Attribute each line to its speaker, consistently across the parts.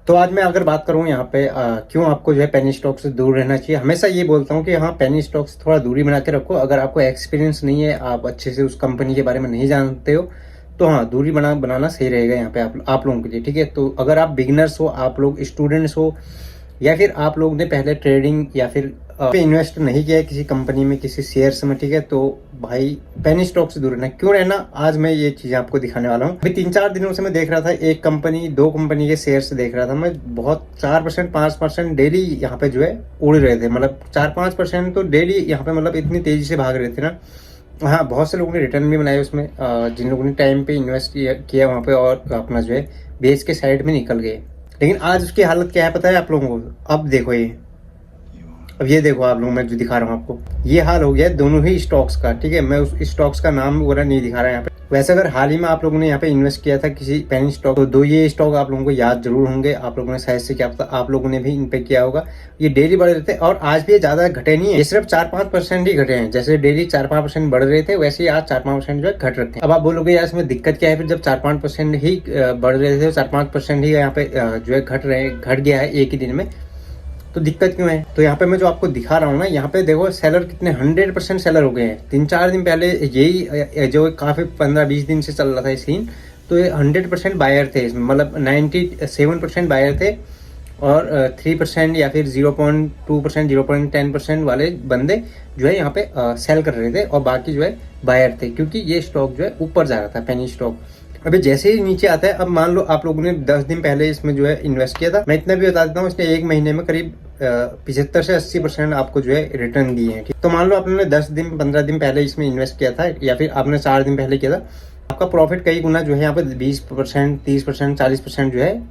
Speaker 1: तो आज मैं अगर बात करूं यहाँ पे क्यों आपको जो है पेनी स्टॉक से दूर रहना चाहिए। हमेशा ये बोलता हूँ कि हाँ, पेनी स्टॉक से थोड़ा दूरी बना के रखो। अगर आपको एक्सपीरियंस नहीं है, आप अच्छे से उस कंपनी के बारे में नहीं जानते हो, तो हाँ, दूरी बनाना सही रहेगा यहाँ पे आप लोगों के लिए। ठीक है, तो अगर आप बिगिनर्स हो, आप लोग स्टूडेंट्स हो, या फिर आप लोग ने पहले ट्रेडिंग या फिर इन्वेस्ट नहीं किया है किसी कंपनी में, किसी शेयर्स में, ठीक है, तो भाई पेनी स्टॉक से दूर रहना। क्यों रहना, आज मैं ये चीजें आपको दिखाने वाला हूँ। अभी 3-4 दिनों से मैं देख रहा था, एक कंपनी, दो कंपनी के शेयर्स देख रहा था मैं, बहुत 4% 5% डेली यहाँ पे जो है उड़ रहे थे। मतलब 4-5% तो डेली यहाँ पे, मतलब इतनी तेजी से भाग रहे थे ना। हाँ, बहुत से लोगों ने रिटर्न भी बनाए उसमें, जिन लोगों ने टाइम पे इन्वेस्ट किया वहाँ पे, और अपना जो है बेच के साइड में निकल गए। लेकिन आज उसकी हालत क्या है पता है आप लोगों को? अब देखो अब ये देखो आप लोग, मैं जो दिखा रहा हूँ आपको, ये हाल हो गया है दोनों ही स्टॉक्स का। ठीक है, मैं उस स्टॉक्स का नाम वगैरह नहीं दिखा रहा यहाँ पे। वैसे अगर हाल ही में आप लोगों ने यहाँ पे इन्वेस्ट किया था किसी पेनी स्टॉक, तो दो ये स्टॉक आप लोगों को याद जरूर होंगे। आप लोगों ने शायद से, क्या पता आप लोगों ने भी इन पे किया होगा। ये डेली बढ़ रहे थे और आज भी ये ज्यादा घटे नहीं है, ये सिर्फ 4-5% ही घटे हैं। जैसे डेली 4-5% बढ़ रहे थे, वैसे ही आज 4-5% जो है घट रहे थे। अब आप बोलोगे यार इसमें दिक्कत क्या है फिर, जब 4-5% ही बढ़ रहे थे, 4-5% ही यहाँ पे जो है घट गया है एक ही दिन में, तो दिक्कत क्यों है? तो यहाँ पे मैं जो आपको दिखा रहा हूँ ना, यहाँ पे देखो सेलर कितने 100% सेलर हो गए हैं। 3-4 दिन पहले यही जो काफी 15-20 दिन से चल रहा था सीन, तो ये 100% बायर थे इसमें, मतलब 97% बायर थे, और 3% या फिर 0.2% 0.10% वाले बंदे जो है यहाँ पे सेल कर रहे थे, और बाकी जो है बायर थे, क्योंकि ये स्टॉक जो है ऊपर जा रहा था, पेनी स्टॉक। अभी जैसे ही नीचे आता है, अब मान लो आप लोगों ने 10 दिन पहले इसमें जो है इन्वेस्ट किया था, मैं इतना भी बता देता हूँ, इसने एक महीने में करीब 75 से 80% आपको जो है रिटर्न दिए हैं। ठीक, तो मान लो आपने 10 दिन 15 दिन पहले इसमें इन्वेस्ट किया था, या फिर आपने 4 दिन पहले किया था, आपका प्रॉफिट कई गुना जो है यहाँ पे 20%, 30%, 40% जो है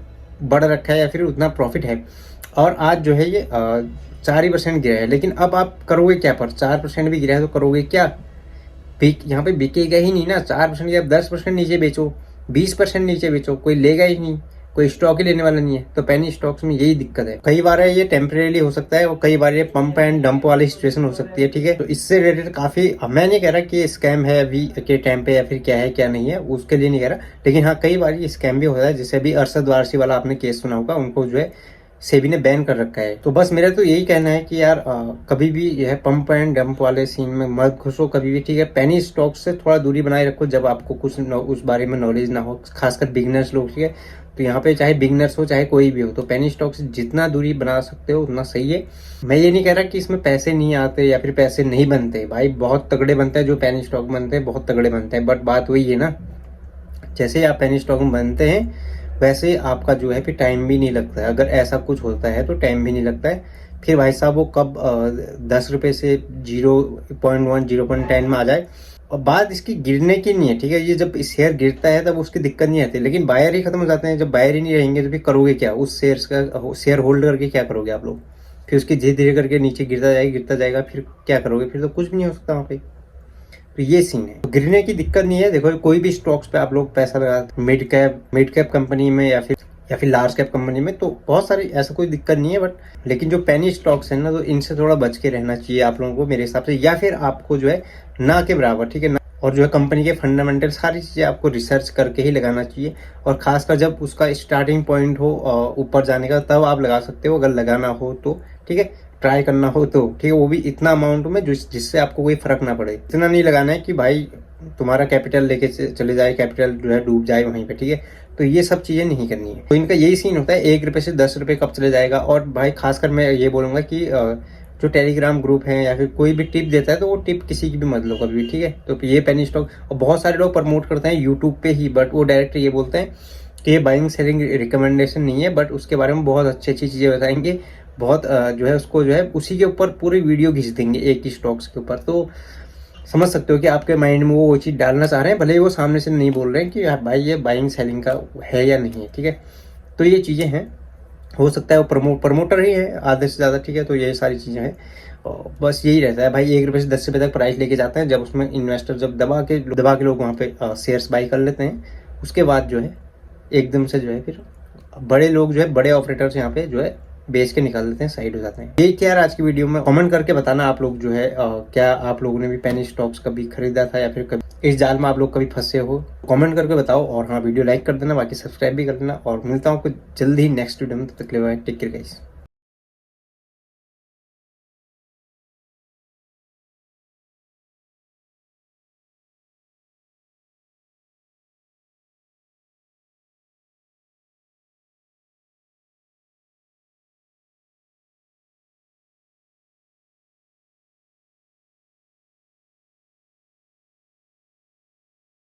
Speaker 1: बढ़ रखा है, या फिर उतना प्रॉफिट है। और आज जो है ये 4% गिरा है। लेकिन अब आप करोगे क्या? पर 4% भी गिरा है तो करोगे क्या? यहाँ पे बिकेगा ही नहीं ना। 4% या 10% नीचे बेचो, 20% नीचे बेचो, कोई लेगा ही नहीं, कोई स्टॉक ही लेने वाला नहीं है। तो पेनी स्टॉक्स में यही दिक्कत है। कई बार है ये टेम्परेरी हो सकता है, और कई बार ये पंप एंड डंप वाली सिचुएशन हो सकती है। ठीक है, तो इससे रिलेटेड काफी, मैं नहीं कह रहा कि स्कैम है अभी के टाइम पे, या फिर क्या है क्या नहीं है, उसके लिए नहीं कह रहा। लेकिन हाँ, कई बार ये स्कैम भी होता है। जैसे अभी अरशद वारसी वाला आपने केस सुना होगा, उनको जो है सेबी ने बैन कर रखा है। तो बस मेरा तो यही कहना है कि यार कभी भी यह पंप एंड डंप वाले सीन में मत घुसो कभी भी। ठीक है, पेनी स्टॉक से थोड़ा दूरी बनाए रखो जब आपको कुछ उस बारे में नॉलेज ना हो, खासकर बिगिनर्स लोग। ठीक है, तो यहाँ पे चाहे बिगिनर्स हो चाहे कोई भी हो, तो पेनी स्टॉक से जितना दूरी बना सकते हो उतना सही है। मैं ये नहीं कह रहा कि इसमें पैसे नहीं आते या फिर पैसे नहीं बनते, भाई बहुत तगड़े बनते हैं जो पेनी स्टॉक बनते हैं, बहुत तगड़े बनते हैं। बट बात वही है ना, जैसे आप पेनी स्टॉक में बनते हैं वैसे आपका जो है फिर टाइम भी नहीं लगता है। अगर ऐसा कुछ होता है तो टाइम भी नहीं लगता है। फिर भाई साहब वो कब 10 रुपए से 0.1 0.10 में आ जाए। और बात इसकी गिरने की नहीं है। ठीक है, ये जब शेयर गिरता है तब उसकी दिक्कत नहीं आती, लेकिन बायर ही खत्म हो जाते हैं। जब बायर ही नहीं रहेंगे तो फिर करोगे क्या? उस शेयर होल्ड करके क्या करोगे आप लोग? फिर उसकी धीरे धीरे करके नीचे गिरता जाएगा, फिर क्या करोगे? फिर तो कुछ भी नहीं हो सकता वहाँ पे। तो ये सीन है, तो गिरने की दिक्कत नहीं है। देखो कोई भी स्टॉक्स पे आप लोग पैसा लगा, मिड कैप कंपनी में या फिर लार्ज कैप कंपनी में, तो बहुत सारी ऐसा कोई दिक्कत नहीं है। बट लेकिन जो पेनी स्टॉक्स है ना, तो इनसे थोड़ा बच के रहना चाहिए आप लोगों को मेरे हिसाब से। या फिर आपको जो है ना के बराबर, ठीक है ना, और जो है कंपनी के फंडामेंटल सारी चीजें आपको रिसर्च करके ही लगाना चाहिए। और खासकर जब उसका स्टार्टिंग पॉइंट हो ऊपर जाने का, तब आप लगा सकते हो, अगर लगाना हो तो। ठीक है, ट्राई करना हो तो, ठीक है, वो भी इतना अमाउंट में जिससे आपको कोई फर्क ना पड़े। इतना नहीं लगाना है कि भाई तुम्हारा कैपिटल लेके चले जाए, कैपिटल जो है डूब जाए वहीं पे। ठीक है, तो ये सब चीजें नहीं करनी है। तो इनका यही सीन होता है, 1 रुपए से 10 रुपए कब चले जाएगा। और भाई खासकर मैं ये बोलूंगा कि जो टेलीग्राम ग्रुप है या फिर कोई भी टिप देता है, तो वो टिप किसी की भी मत लो कभी भी। ठीक है, तो ये पेनी स्टॉक, और बहुत सारे लोग प्रमोट करते हैं यूट्यूब पे ही, बट वो डायरेक्ट ये बोलते हैं कि ये बाइंग सेलिंग रिकमेंडेशन नहीं है, बट उसके बारे में बहुत अच्छी अच्छी चीजें बताएंगे। बहुत जो है उसको जो है उसी के ऊपर पूरी वीडियो खींच देंगे, एक ही स्टॉक्स के ऊपर। तो समझ सकते हो कि आपके माइंड में वो चीज़ डालना चाह रहे हैं, भले ही वो सामने से नहीं बोल रहे हैं कि यार भाई ये बाइंग सेलिंग का है या नहीं है। ठीक है, तो ये चीज़ें हैं, हो सकता है वो प्रमोटर ही है आधे से ज़्यादा। ठीक है, तो ये सारी चीज़ें हैं। बस यही रहता है भाई, 1 रुपये से 10 रुपये तक प्राइस लेके जाते हैं। जब उसमें इन्वेस्टर जब दबा के लोग वहाँ पे शेयर्स बाई कर लेते हैं, उसके बाद जो है एकदम से जो है फिर बड़े लोग जो है, बड़े ऑपरेटर्स यहाँ पे जो है बेच के निकाल देते हैं, साइड हो जाते हैं। ये क्या यार आज की वीडियो में कमेंट करके बताना आप लोग जो है क्या आप लोगों ने भी पेनी स्टॉक्स कभी खरीदा था या फिर कभी इस जाल में आप लोग कभी फंसे हो कमेंट करके बताओ, और हाँ वीडियो लाइक कर देना, बाकी सब्सक्राइब भी कर देना, और मिलता हूँ कुछ जल्दी ही नेक्स्ट वीडियो में। तब तक के लिए टेक केयर गाइस।